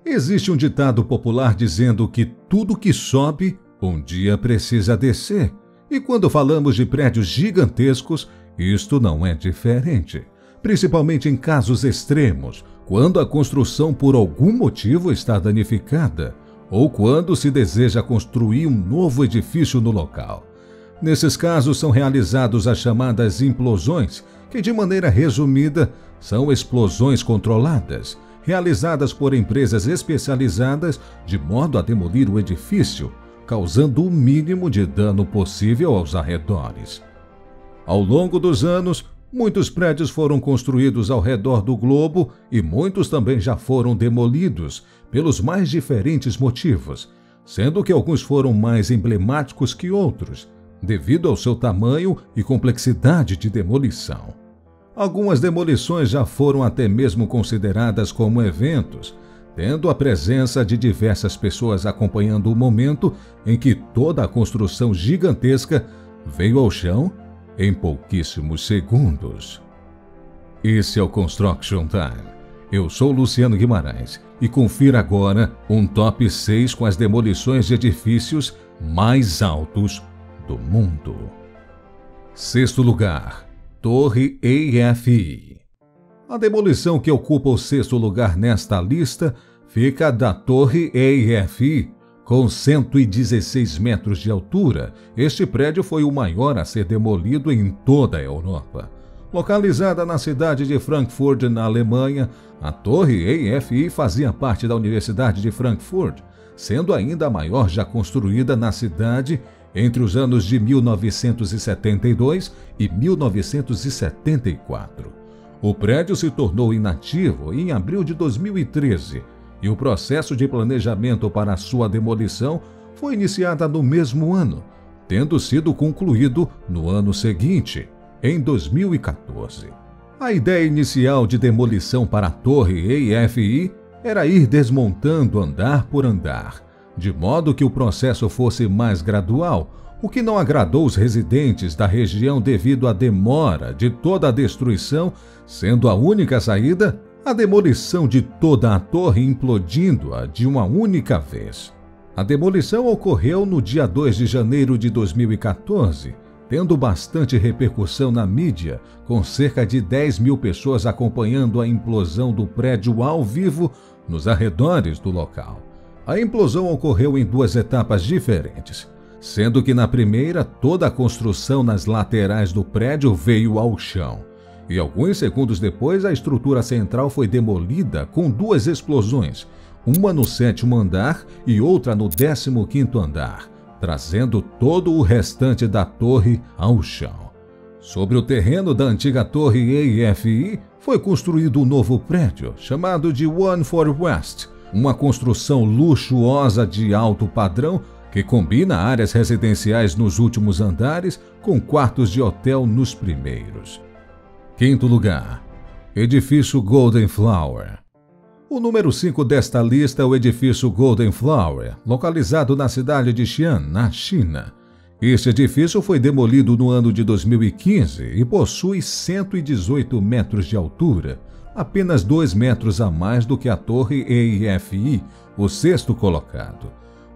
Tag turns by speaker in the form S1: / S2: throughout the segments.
S1: Existe um ditado popular dizendo que tudo que sobe, um dia precisa descer. E quando falamos de prédios gigantescos, isto não é diferente. Principalmente em casos extremos, quando a construção por algum motivo está danificada, ou quando se deseja construir um novo edifício no local. Nesses casos são realizadas as chamadas implosões, que de maneira resumida são explosões controladas, realizadas por empresas especializadas de modo a demolir o edifício, causando o mínimo de dano possível aos arredores. Ao longo dos anos, muitos prédios foram construídos ao redor do globo e muitos também já foram demolidos pelos mais diferentes motivos, sendo que alguns foram mais emblemáticos que outros, devido ao seu tamanho e complexidade de demolição. Algumas demolições já foram até mesmo consideradas como eventos, tendo a presença de diversas pessoas acompanhando o momento em que toda a construção gigantesca veio ao chão em pouquíssimos segundos. Esse é o Construction Time. Eu sou Luciano Guimarães e confira agora um top 6 com as demolições de edifícios mais altos do mundo. Sexto lugar, Torre EIFI. A demolição que ocupa o sexto lugar nesta lista fica da Torre EIFI, com 116 metros de altura. Este prédio foi o maior a ser demolido em toda a Europa. Localizada na cidade de Frankfurt, na Alemanha, a Torre EIFI fazia parte da Universidade de Frankfurt, sendo ainda a maior já construída na cidade entre os anos de 1972 e 1974. O prédio se tornou inativo em abril de 2013 e o processo de planejamento para sua demolição foi iniciado no mesmo ano, tendo sido concluído no ano seguinte, em 2014. A ideia inicial de demolição para a Torre EIFI era ir desmontando andar por andar, de modo que o processo fosse mais gradual, o que não agradou os residentes da região devido à demora de toda a destruição, sendo a única saída a demolição de toda a torre, implodindo-a de uma única vez. A demolição ocorreu no dia 2 de janeiro de 2014, tendo bastante repercussão na mídia, com cerca de 10 mil pessoas acompanhando a implosão do prédio ao vivo nos arredores do local. A implosão ocorreu em duas etapas diferentes, sendo que na primeira toda a construção nas laterais do prédio veio ao chão, e alguns segundos depois a estrutura central foi demolida com duas explosões, uma no 7º andar e outra no 15º andar, trazendo todo o restante da torre ao chão. Sobre o terreno da antiga torre EIFI foi construído um novo prédio, chamado de One for West, uma construção luxuosa de alto padrão que combina áreas residenciais nos últimos andares com quartos de hotel nos primeiros. Quinto lugar, Edifício Golden Flower. O número 5 desta lista é o Edifício Golden Flower, localizado na cidade de Xi'an, na China. Este edifício foi demolido no ano de 2015 e possui 118 metros de altura, apenas 2 metros a mais do que a Torre EIFI, o sexto colocado.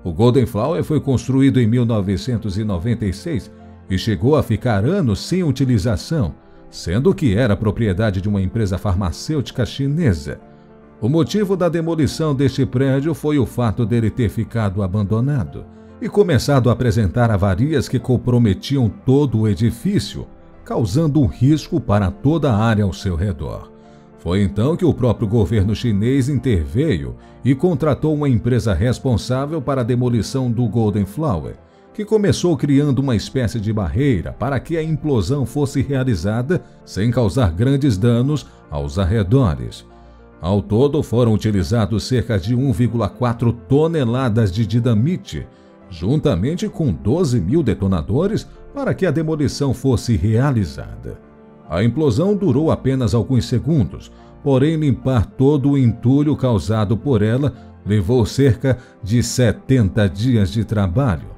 S1: O Golden Flower foi construído em 1996 e chegou a ficar anos sem utilização, sendo que era propriedade de uma empresa farmacêutica chinesa. O motivo da demolição deste prédio foi o fato dele ter ficado abandonado e começado a apresentar avarias que comprometiam todo o edifício, causando um risco para toda a área ao seu redor. Foi então que o próprio governo chinês interveio e contratou uma empresa responsável para a demolição do Golden Flower, que começou criando uma espécie de barreira para que a implosão fosse realizada sem causar grandes danos aos arredores. Ao todo, foram utilizados cerca de 1,4 toneladas de dinamite, juntamente com 12 mil detonadores, para que a demolição fosse realizada. A implosão durou apenas alguns segundos, porém limpar todo o entulho causado por ela levou cerca de 70 dias de trabalho.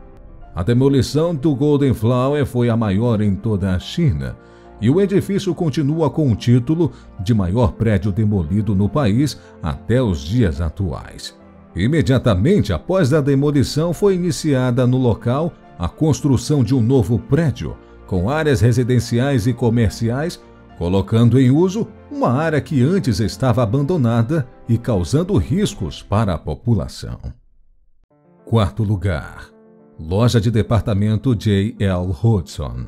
S1: A demolição do Golden Flower foi a maior em toda a China e o edifício continua com o título de maior prédio demolido no país até os dias atuais. Imediatamente após a demolição, foi iniciada no local a construção de um novo prédio, com áreas residenciais e comerciais, colocando em uso uma área que antes estava abandonada e causando riscos para a população. Quarto lugar, loja de departamento J.L. Hudson.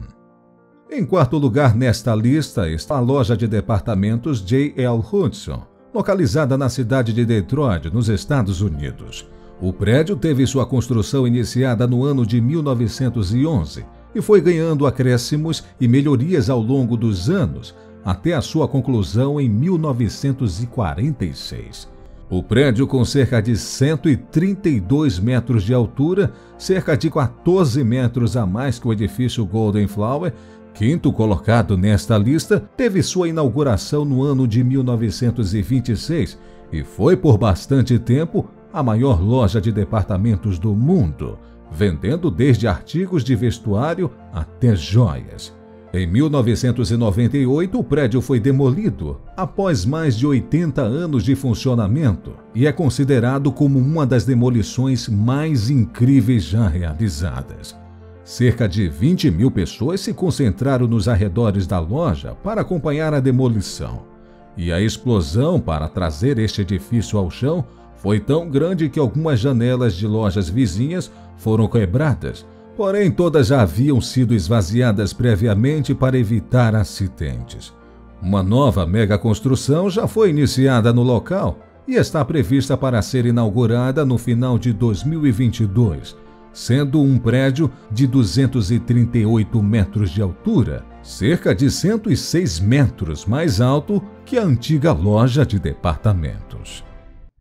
S1: Em quarto lugar nesta lista está a loja de departamentos J.L. Hudson, localizada na cidade de Detroit, nos Estados Unidos. O prédio teve sua construção iniciada no ano de 1911 e foi ganhando acréscimos e melhorias ao longo dos anos, até a sua conclusão em 1946. O prédio, com cerca de 132 metros de altura, cerca de 14 metros a mais que o edifício Golden Flower, quinto colocado nesta lista, teve sua inauguração no ano de 1926 e foi por bastante tempo a maior loja de departamentos do mundo, vendendo desde artigos de vestuário até joias. Em 1998, o prédio foi demolido após mais de 80 anos de funcionamento e é considerado como uma das demolições mais incríveis já realizadas. Cerca de 20 mil pessoas se concentraram nos arredores da loja para acompanhar a demolição. E a explosão para trazer este edifício ao chão foi tão grande que algumas janelas de lojas vizinhas foram quebradas, porém todas já haviam sido esvaziadas previamente para evitar acidentes. Uma nova mega construção já foi iniciada no local e está prevista para ser inaugurada no final de 2022, sendo um prédio de 238 metros de altura, cerca de 106 metros mais alto que a antiga loja de departamentos.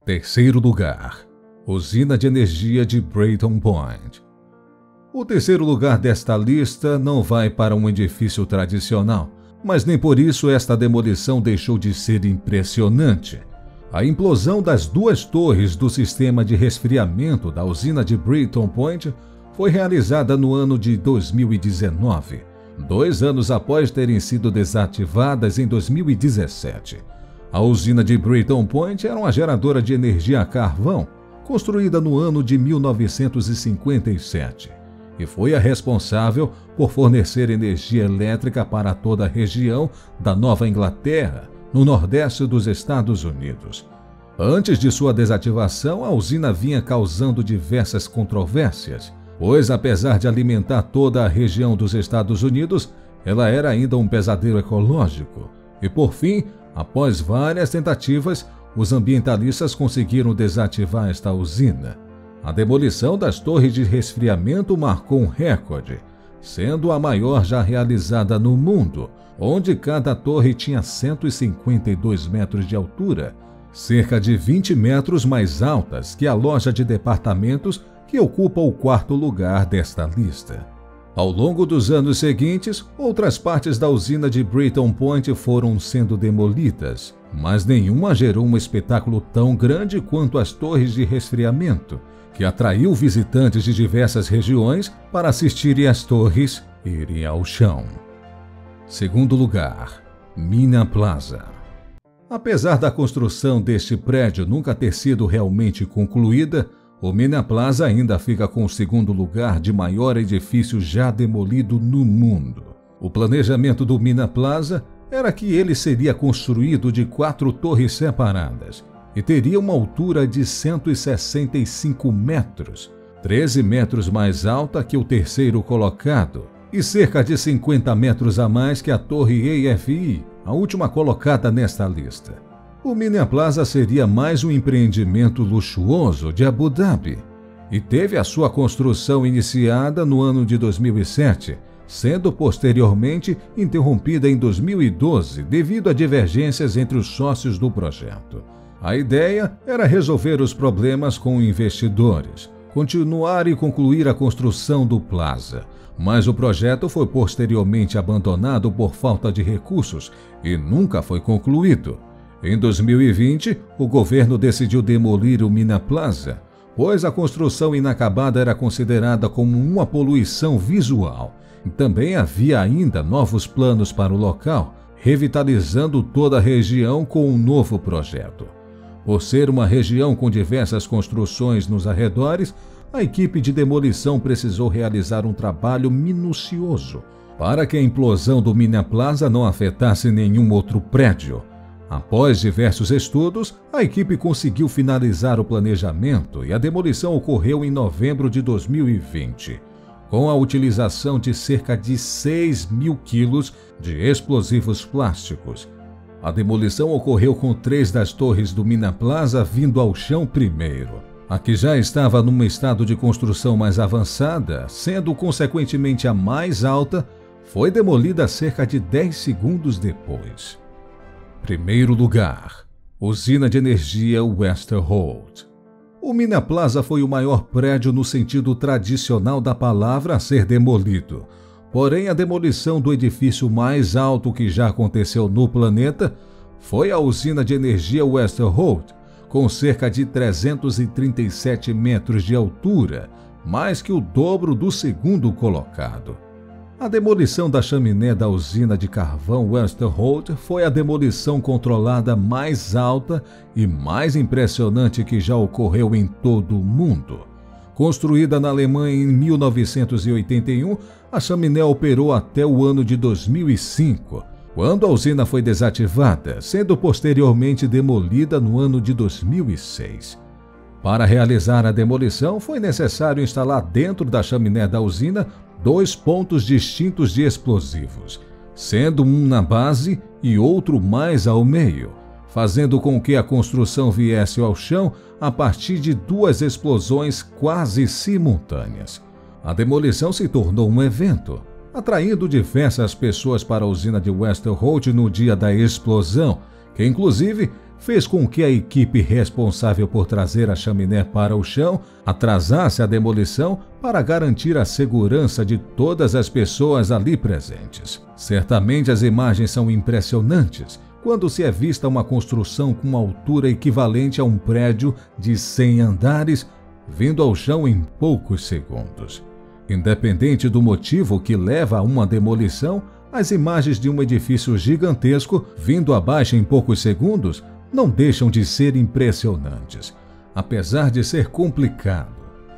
S1: Terceiro lugar, usina de energia de Brayton Point. O terceiro lugar desta lista não vai para um edifício tradicional, mas nem por isso esta demolição deixou de ser impressionante. A implosão das duas torres do sistema de resfriamento da usina de Brayton Point foi realizada no ano de 2019, 2 anos após terem sido desativadas em 2017. A usina de Brayton Point era uma geradora de energia a carvão, construída no ano de 1957, e foi a responsável por fornecer energia elétrica para toda a região da Nova Inglaterra, no nordeste dos Estados Unidos. Antes de sua desativação, a usina vinha causando diversas controvérsias, pois apesar de alimentar toda a região dos Estados Unidos, ela era ainda um pesadelo ecológico. E por fim, após várias tentativas, os ambientalistas conseguiram desativar esta usina. A demolição das torres de resfriamento marcou um recorde, sendo a maior já realizada no mundo, onde cada torre tinha 152 metros de altura, cerca de 20 metros mais altas que a loja de departamentos que ocupa o quarto lugar desta lista. Ao longo dos anos seguintes, outras partes da usina de Brayton Point foram sendo demolidas, mas nenhuma gerou um espetáculo tão grande quanto as torres de resfriamento, que atraiu visitantes de diversas regiões para assistirem às torres irem ao chão. Segundo lugar, Mina Plaza. Apesar da construção deste prédio nunca ter sido realmente concluída, o Mina Plaza ainda fica com o segundo lugar de maior edifício já demolido no mundo. O planejamento do Mina Plaza era que ele seria construído de 4 torres separadas e teria uma altura de 165 metros, 13 metros mais alta que o terceiro colocado, e cerca de 50 metros a mais que a torre AFI, a última colocada nesta lista. O Mina Plaza seria mais um empreendimento luxuoso de Abu Dhabi e teve a sua construção iniciada no ano de 2007, sendo posteriormente interrompida em 2012 devido a divergências entre os sócios do projeto. A ideia era resolver os problemas com investidores, continuar e concluir a construção do Plaza, mas o projeto foi posteriormente abandonado por falta de recursos e nunca foi concluído. Em 2020, o governo decidiu demolir o Mina Plaza, pois a construção inacabada era considerada como uma poluição visual. Também havia ainda novos planos para o local, revitalizando toda a região com um novo projeto. Por ser uma região com diversas construções nos arredores, a equipe de demolição precisou realizar um trabalho minucioso para que a implosão do Mina Plaza não afetasse nenhum outro prédio. Após diversos estudos, a equipe conseguiu finalizar o planejamento e a demolição ocorreu em novembro de 2020, com a utilização de cerca de 6.000 quilos de explosivos plásticos. A demolição ocorreu com 3 das torres do Mina Plaza vindo ao chão primeiro. A que já estava num estado de construção mais avançada, sendo consequentemente a mais alta, foi demolida cerca de 10 segundos depois. Primeiro lugar, usina de energia Westerholt. O Mina Plaza foi o maior prédio no sentido tradicional da palavra a ser demolido. Porém, a demolição do edifício mais alto que já aconteceu no planeta foi a usina de energia Westerholt, com cerca de 337 metros de altura, mais que o dobro do segundo colocado. A demolição da chaminé da usina de carvão Westerholt foi a demolição controlada mais alta e mais impressionante que já ocorreu em todo o mundo. Construída na Alemanha em 1981, a chaminé operou até o ano de 2005, quando a usina foi desativada, sendo posteriormente demolida no ano de 2006. Para realizar a demolição, foi necessário instalar dentro da chaminé da usina 2 pontos distintos de explosivos, sendo um na base e outro mais ao meio, fazendo com que a construção viesse ao chão a partir de 2 explosões quase simultâneas. A demolição se tornou um evento, atraindo diversas pessoas para a usina de Westerholt no dia da explosão, que inclusive fez com que a equipe responsável por trazer a chaminé para o chão atrasasse a demolição para garantir a segurança de todas as pessoas ali presentes. Certamente as imagens são impressionantes quando se é vista uma construção com altura equivalente a um prédio de 100 andares vindo ao chão em poucos segundos. Independente do motivo que leva a uma demolição, as imagens de um edifício gigantesco vindo abaixo em poucos segundos não deixam de ser impressionantes, apesar de ser complicado,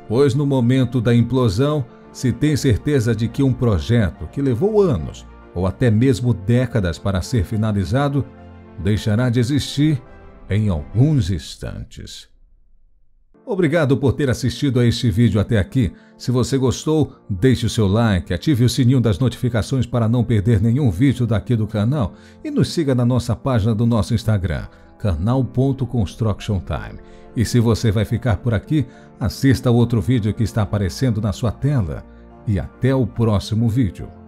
S1: pois no momento da implosão se tem certeza de que um projeto que levou anos ou até mesmo décadas para ser finalizado deixará de existir em alguns instantes. Obrigado por ter assistido a este vídeo até aqui. Se você gostou, deixe o seu like, ative o sininho das notificações para não perder nenhum vídeo daqui do canal e nos siga na nossa página do nosso Instagram, canal.constructiontime. E se você vai ficar por aqui, assista outro vídeo que está aparecendo na sua tela. E até o próximo vídeo.